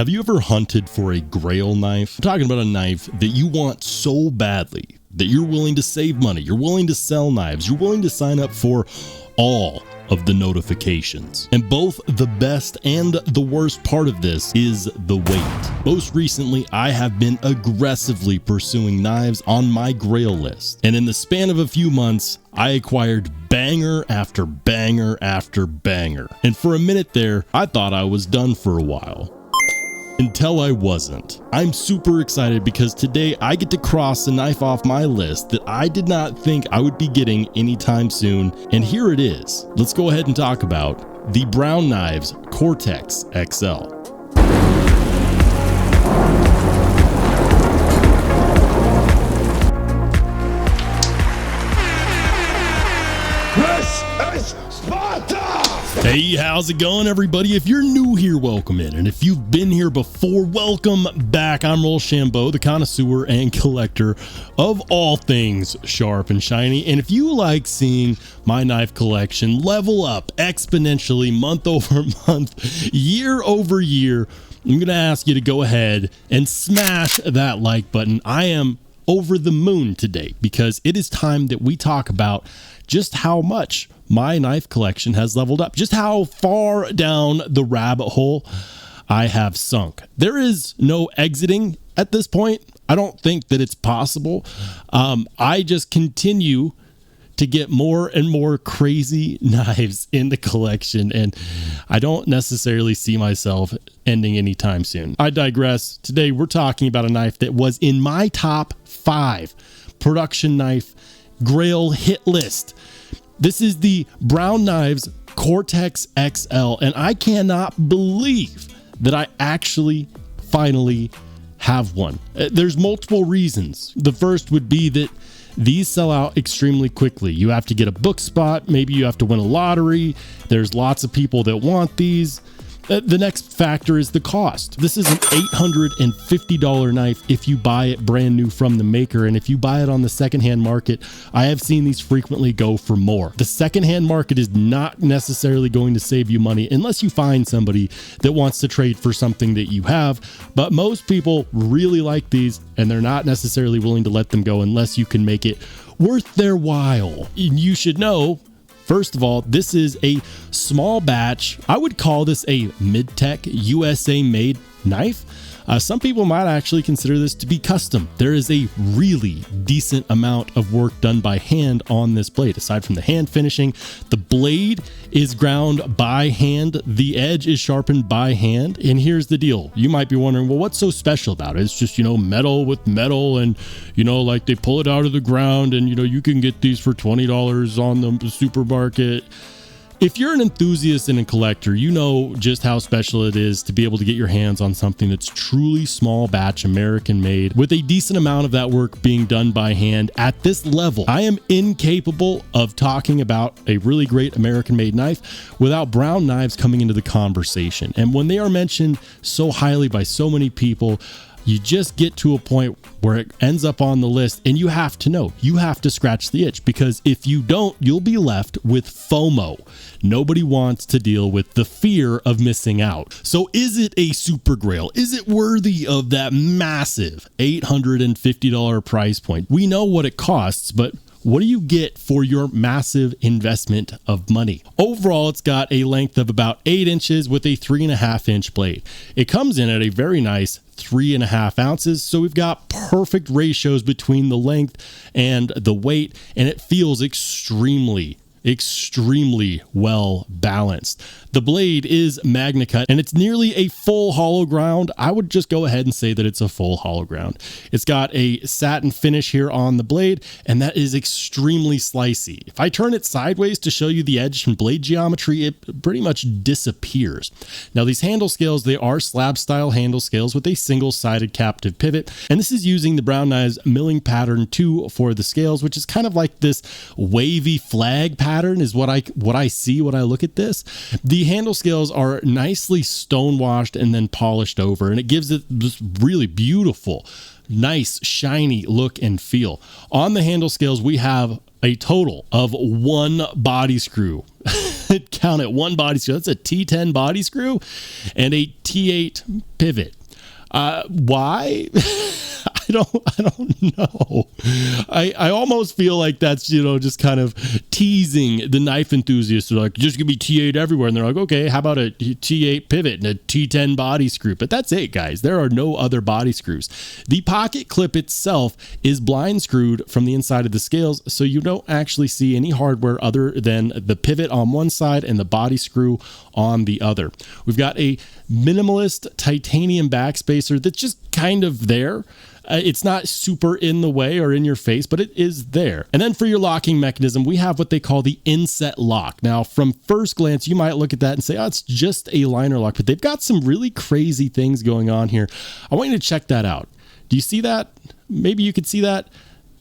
Have you ever hunted for a Grail knife? I'm talking about a knife that you want so badly that you're willing to save money, you're willing to sell knives, you're willing to sign up for all of the notifications. And both the best and the worst part of this is the weight. Most recently, I have been aggressively pursuing knives on my Grail list. And in the span of a few months, I acquired banger after banger after banger. And for a minute there, I thought I was done for a while. Until I wasn't. I'm super excited because today I get to cross a knife off my list that I did not think I would be getting anytime soon, and here it is. Let's go ahead and talk about the Brown Knives Cortex XL. This is Sparta! Hey, how's it going, everybody? If you're new here, welcome in. And if you've been here before, welcome back. I'm Rollshambo, the connoisseur and collector of all things sharp and shiny. And if you like seeing my knife collection level up exponentially month over month, year over year, I'm going to ask you to go ahead and smash that like button. I am over the moon today because it is time that we talk about just how much my knife collection has leveled up, just how far down the rabbit hole I have sunk. There is no exiting at this point. I don't think that it's possible. I just continue to get more and more crazy knives in the collection, and I don't necessarily see myself ending anytime soon. I digress. Today we're talking about a knife that was in my top 5 production knife Grail hit list. This is the Brown Knives Cortex XL, and I cannot believe that I actually finally have one. There's multiple reasons. The first would be that these sell out extremely quickly. You have to get a book spot, maybe you have to win a lottery. There's lots of people that want these. The next factor is the cost. This is an $850 knife if you buy it brand new from the maker, and if you buy it on the secondhand market, I have seen these frequently go for more. The secondhand market is not necessarily going to save you money unless you find somebody that wants to trade for something that you have, but most people really like these and they're not necessarily willing to let them go unless you can make it worth their while. You should know, first of all, this is a small batch. I would call this a mid-tech USA made knife. Some people might actually consider this to be custom. There is a really decent amount of work done by hand on this blade. Aside from the hand finishing, the blade is ground by hand. The edge is sharpened by hand. And here's the deal. You might be wondering, well, what's so special about it? It's just, metal with metal, and, like they pull it out of the ground, and, you can get these for $20 on the supermarket. If you're an enthusiast and a collector, you know just how special it is to be able to get your hands on something that's truly small batch American made with a decent amount of that work being done by hand at this level. I am incapable of talking about a really great American made knife without Brown Knives coming into the conversation. And when they are mentioned so highly by so many people, you just get to a point where it ends up on the list, and you have to know, you have to scratch the itch, because if you don't, you'll be left with FOMO. Nobody wants to deal with the fear of missing out. So is it a super Grail? Is it worthy of that massive $850 price point? We know what it costs, but what do you get for your massive investment of money? Overall, it's got a length of about 8 inches with a 3.5 inch blade. It comes in at a very nice 3.5 ounces. So we've got perfect ratios between the length and the weight, and it feels extremely well balanced. The blade is magna cut, and it's nearly a full hollow ground. I would just go ahead and say that it's a full hollow ground. It's got a satin finish here on the blade, and that is extremely slicey. If I turn it sideways to show you the edge and blade geometry, it pretty much disappears. Now, these handle scales, they are slab style handle scales with a single-sided captive pivot, and this is using the Brown Knives milling pattern 2 for the scales, which is kind of like this wavy flag pattern is what I see when I look at this. The handle scales are nicely stonewashed and then polished over, and it gives it this really beautiful, nice, shiny look and feel. On the handle scales, we have a total of 1 body screw. count it, one body screw. That's a T10 body screw and a T8 pivot. Why? I don't know. I almost feel like that's, just kind of teasing the knife enthusiasts. They're like, just give me T8 everywhere. And they're like, okay, how about a T8 pivot and a T10 body screw? But that's it, guys. There are no other body screws. The pocket clip itself is blind screwed from the inside of the scales, so you don't actually see any hardware other than the pivot on one side and the body screw on the other. We've got a minimalist titanium backspacer that's just kind of there. It's not super in the way or in your face, but it is there. And then for your locking mechanism, we have what they call the inset lock. Now, from first glance, you might look at that and say, oh, it's just a liner lock, but they've got some really crazy things going on here. I want you to check that out. Do you see that? Maybe you could see that.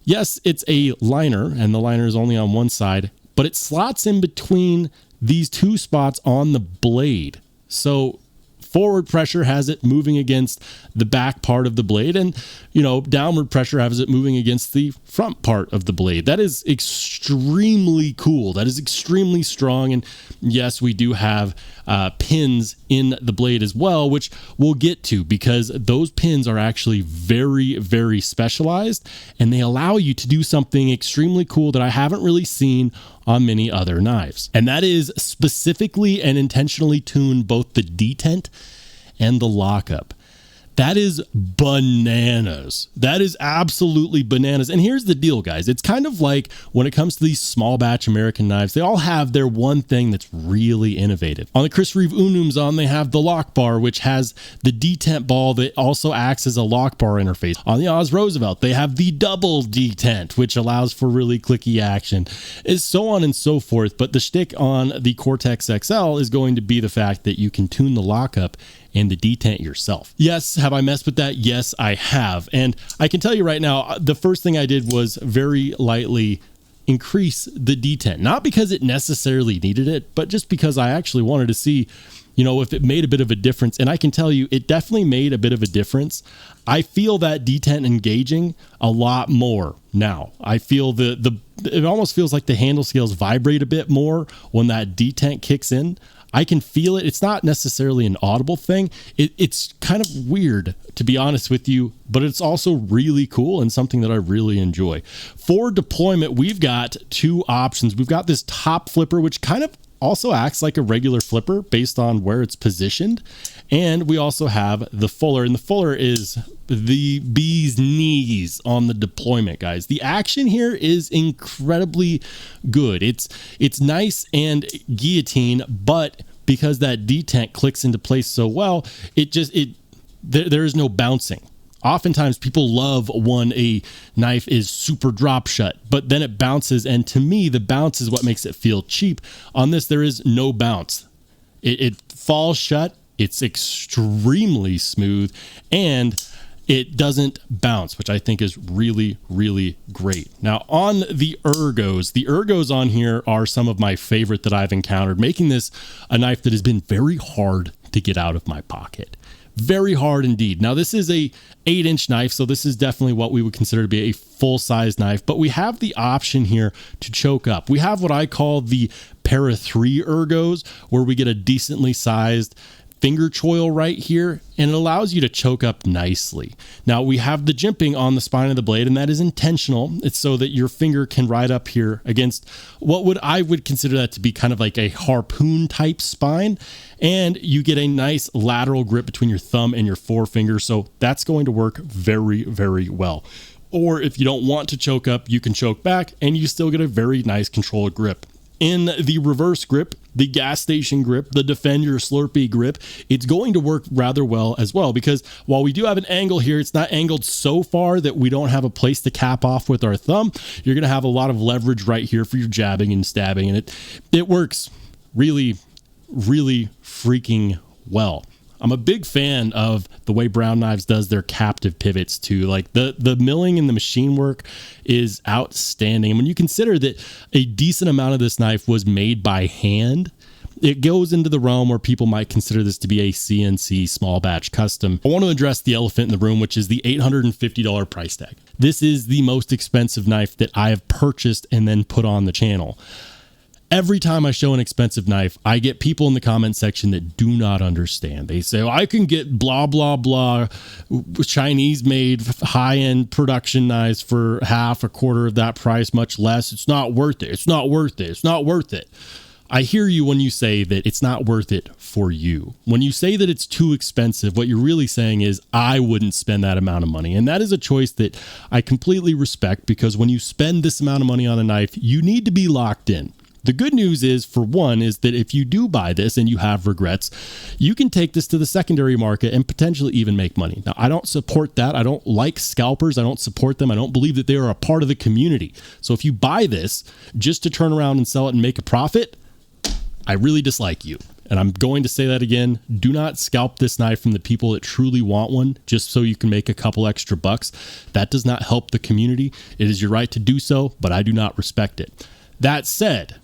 Yes, it's a liner, and the liner is only on one side, but it slots in between these two spots on the blade. So forward pressure has it moving against the back part of the blade, and downward pressure has it moving against the front part of the blade. That is extremely cool. That is extremely strong. And yes, we do have pins in the blade as well, which we'll get to, because those pins are actually very, very specialized, and they allow you to do something extremely cool that I haven't really seen on many other knives. And that is specifically and intentionally tune both the detent and the lockup. That is bananas. That is absolutely bananas. And here's the deal, guys. It's kind of like when it comes to these small batch American knives, they all have their one thing that's really innovative. On the Chris Reeve Unums they have the lock bar, which has the detent ball that also acts as a lock bar interface. On the Oz Roosevelt, they have the double detent, which allows for really clicky action, and so on and so forth. But the shtick on the Cortex XL is going to be the fact that you can tune the lockup and the detent yourself. Yes, have I messed with that? Yes, I have. And I can tell you right now, the first thing I did was very lightly increase the detent, not because it necessarily needed it, but just because I actually wanted to see, if it made a bit of a difference. And I can tell you, it definitely made a bit of a difference. I feel that detent engaging a lot more now. I feel it almost feels like the handle scales vibrate a bit more when that detent kicks in. I can feel it. It's not necessarily an audible thing. It's kind of weird, to be honest with you, but it's also really cool and something that I really enjoy. For deployment, we've got two options. We've got this top flipper, which kind of also acts like a regular flipper based on where it's positioned. And we also have the fuller, and the fuller is the bee's knees on the deployment, guys. The action here is incredibly good. It's nice and guillotine, but because that detent clicks into place so well, there is no bouncing. Oftentimes people love when a knife is super drop shut, but then it bounces, and to me, the bounce is what makes it feel cheap. On this, there is no bounce. It falls shut. It's extremely smooth, and it doesn't bounce, which I think is really, really great. Now, on the ergos on here are some of my favorite that I've encountered, making this a knife that has been very hard to get out of my pocket. Very hard indeed. Now, this is a 8-inch knife, so this is definitely what we would consider to be a full-size knife, but we have the option here to choke up. We have what I call the Para 3 ergos, where we get a decently sized finger choil right here, and it allows you to choke up nicely. Now, we have the jimping on the spine of the blade, and that is intentional. It's so that your finger can ride up here against I would consider that to be kind of like a harpoon type spine, and you get a nice lateral grip between your thumb and your forefinger, so that's going to work very, very well. Or if you don't want to choke up, you can choke back, and you still get a very nice controlled grip. In the reverse grip, the gas station grip, the Defend Your Slurpee grip, it's going to work rather well as well, because while we do have an angle here, it's not angled so far that we don't have a place to cap off with our thumb. You're going to have a lot of leverage right here for your jabbing and stabbing, and it works really, really freaking well. I'm a big fan of the way Brown Knives does their captive pivots too. Like the milling and the machine work is outstanding. And when you consider that a decent amount of this knife was made by hand, it goes into the realm where people might consider this to be a CNC small batch custom. I want to address the elephant in the room, which is the $850 price tag. This is the most expensive knife that I have purchased and then put on the channel. Every time I show an expensive knife, I get people in the comment section that do not understand. They say, I can get blah, blah, blah, Chinese made high-end production knives for half, a quarter of that price, much less. It's not worth it. It's not worth it. It's not worth it. I hear you when you say that it's not worth it for you. When you say that it's too expensive, what you're really saying is I wouldn't spend that amount of money. And that is a choice that I completely respect, because when you spend this amount of money on a knife, you need to be locked in. The good news is, for one, is that if you do buy this and you have regrets, you can take this to the secondary market and potentially even make money. Now, I don't support that. I don't like scalpers. I don't support them. I don't believe that they are a part of the community. So if you buy this just to turn around and sell it and make a profit, I really dislike you. And I'm going to say that again. Do not scalp this knife from the people that truly want one just so you can make a couple extra bucks. That does not help the community. It is your right to do so, but I do not respect it. That said,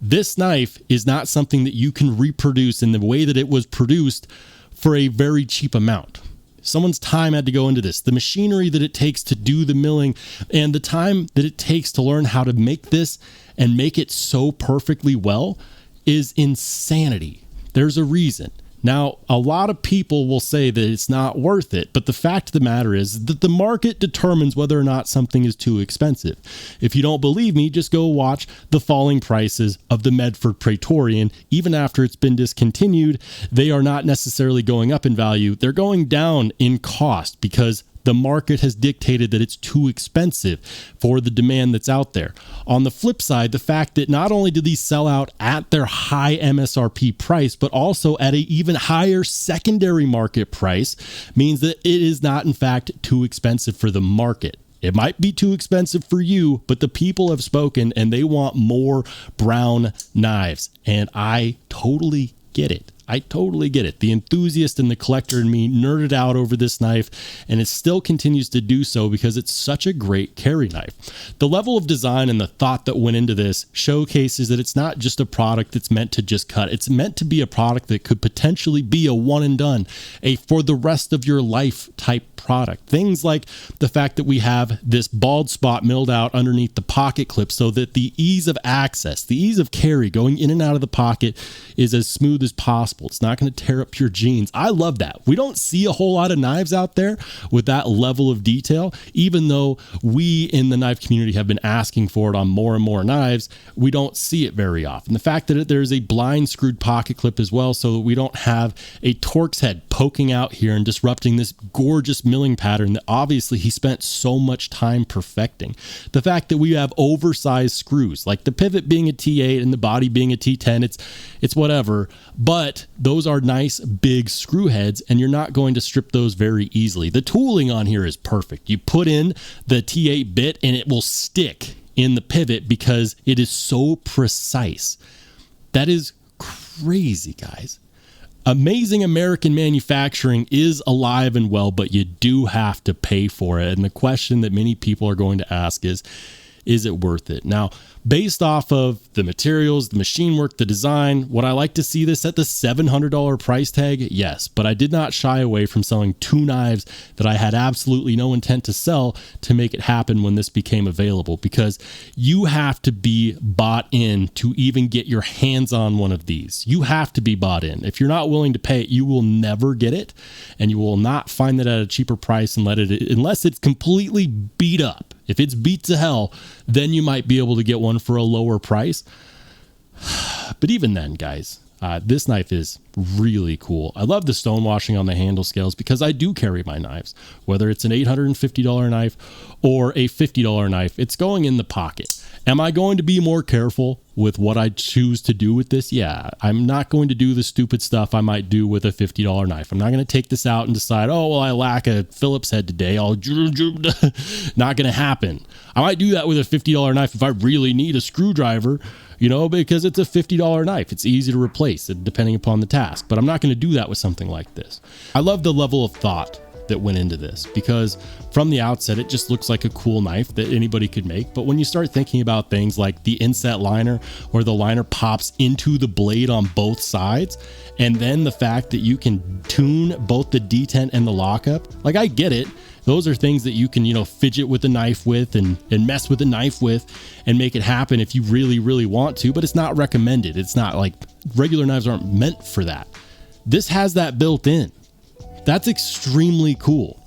this knife is not something that you can reproduce in the way that it was produced for a very cheap amount. Someone's time had to go into this. The machinery that it takes to do the milling and the time that it takes to learn how to make this and make it so perfectly well is insanity. There's a reason. Now, a lot of people will say that it's not worth it, but the fact of the matter is that the market determines whether or not something is too expensive. If you don't believe me, just go watch the falling prices of the Medford Praetorian. Even after it's been discontinued, they are not necessarily going up in value. They're going down in cost because the market has dictated that it's too expensive for the demand that's out there. On the flip side, the fact that not only do these sell out at their high MSRP price, but also at an even higher secondary market price means that it is not, in fact, too expensive for the market. It might be too expensive for you, but the people have spoken and they want more Brown knives. And I totally get it. I totally get it. The enthusiast and the collector in me nerded out over this knife, and it still continues to do so because it's such a great carry knife. The level of design and the thought that went into this showcases that it's not just a product that's meant to just cut. It's meant to be a product that could potentially be a one and done, a for the rest of your life type product. Things like the fact that we have this bald spot milled out underneath the pocket clip so that the ease of access, the ease of carry going in and out of the pocket is as smooth as possible. It's not going to tear up your jeans. I love that. We don't see a whole lot of knives out there with that level of detail, even though we in the knife community have been asking for it on more and more knives. We don't see it very often. The fact that there's a blind screwed pocket clip as well, so that we don't have a Torx head poking out here and disrupting this gorgeous milling pattern that obviously he spent so much time perfecting. The fact that we have oversized screws, like the pivot being a T8 and the body being a T10, it's whatever, but those are nice big screw heads and you're not going to strip those very easily. The tooling on here is perfect. You put in the T8 bit and it will stick in the pivot because it is so precise. That is crazy, guys. Amazing American manufacturing is alive and well, but you do have to pay for it. And the question that many people are going to ask is it worth it? Now, based off of the materials, the machine work, the design, would I like to see this at the $700 price tag? Yes, but I did not shy away from selling two knives that I had absolutely no intent to sell to make it happen when this became available, because you have to be bought in to even get your hands on one of these. You have to be bought in. If you're not willing to pay it, you will never get it, and you will not find it at a cheaper price unless it's completely beat up. If it's beat to hell, then you might be able to get one for a lower price. But even then, guys, this knife is really cool. I love the stonewashing on the handle scales because I do carry my knives. Whether it's an $850 knife or a $50 knife, it's going in the pocket. Am I going to be more careful with what I choose to do with this? Yeah, I'm not going to do the stupid stuff I might do with a $50 knife. I'm not going to take this out and decide, oh, well, I lack a Phillips head today. Not going to happen. I might do that with a $50 knife if I really need a screwdriver, because it's a $50 knife. It's easy to replace depending upon the task, but I'm not going to do that with something like this. I love the level of thought that went into this, because from the outset, it just looks like a cool knife that anybody could make. But when you start thinking about things like the inset liner, where the liner pops into the blade on both sides, and then the fact that you can tune both the detent and the lockup, like, I get it. Those are things that you can, fidget with the knife with and mess with the knife with and make it happen if you really, really want to, but it's not recommended. It's not like regular knives aren't meant for that. This has that built in. That's extremely cool.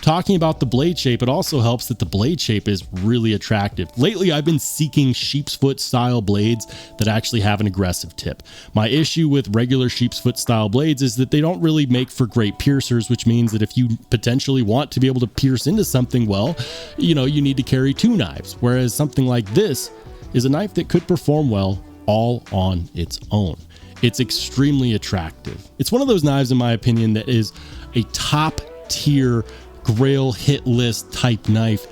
Talking about the blade shape, it also helps that the blade shape is really attractive. Lately, I've been seeking sheep's foot style blades that actually have an aggressive tip. My issue with regular sheep's foot style blades is that they don't really make for great piercers, which means that if you potentially want to be able to pierce into something well, you need to carry two knives. Whereas something like this is a knife that could perform well all on its own. It's extremely attractive. It's one of those knives, in my opinion, that is a top tier Grail hit list type knife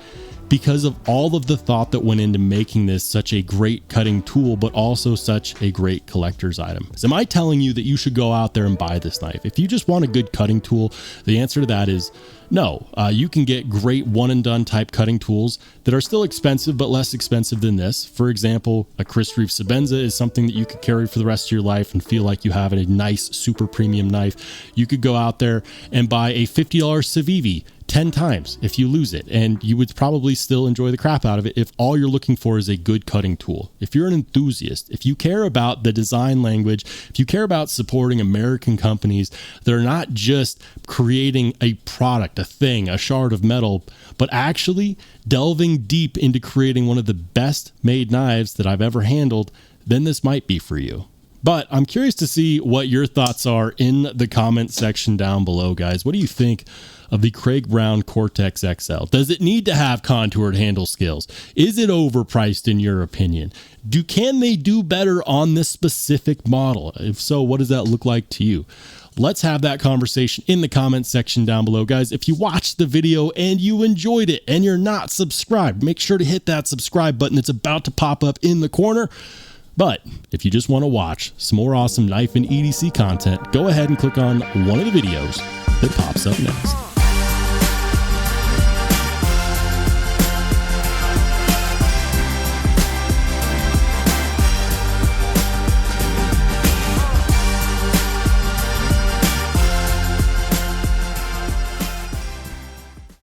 because of all of the thought that went into making this such a great cutting tool, but also such a great collector's item. So am I telling you that you should go out there and buy this knife? If you just want a good cutting tool, the answer to that is no. You can get great one and done type cutting tools that are still expensive, but less expensive than this. For example, a Chris Reeve Sebenza is something that you could carry for the rest of your life and feel like you have a nice, super premium knife. You could go out there and buy a $50 Civivi 10 times if you lose it, and you would probably still enjoy the crap out of it if all you're looking for is a good cutting tool. If you're an enthusiast, if you care about the design language, if you care about supporting American companies that are not just creating a product, a thing, a shard of metal, but actually delving deep into creating one of the best made knives that I've ever handled, then this might be for you. But I'm curious to see what your thoughts are in the comment section down below, guys. What do you think of the Brown Cortex XL? Does it need to have contoured handle scales? Is it overpriced in your opinion? Can they do better on this specific model? If so, what does that look like to you? Let's have that conversation in the comment section down below, guys. If you watched the video and you enjoyed it and you're not subscribed, make sure to hit that subscribe button. It's about to pop up in the corner. But if you just want to watch some more awesome knife and EDC content, go ahead and click on one of the videos that pops up next.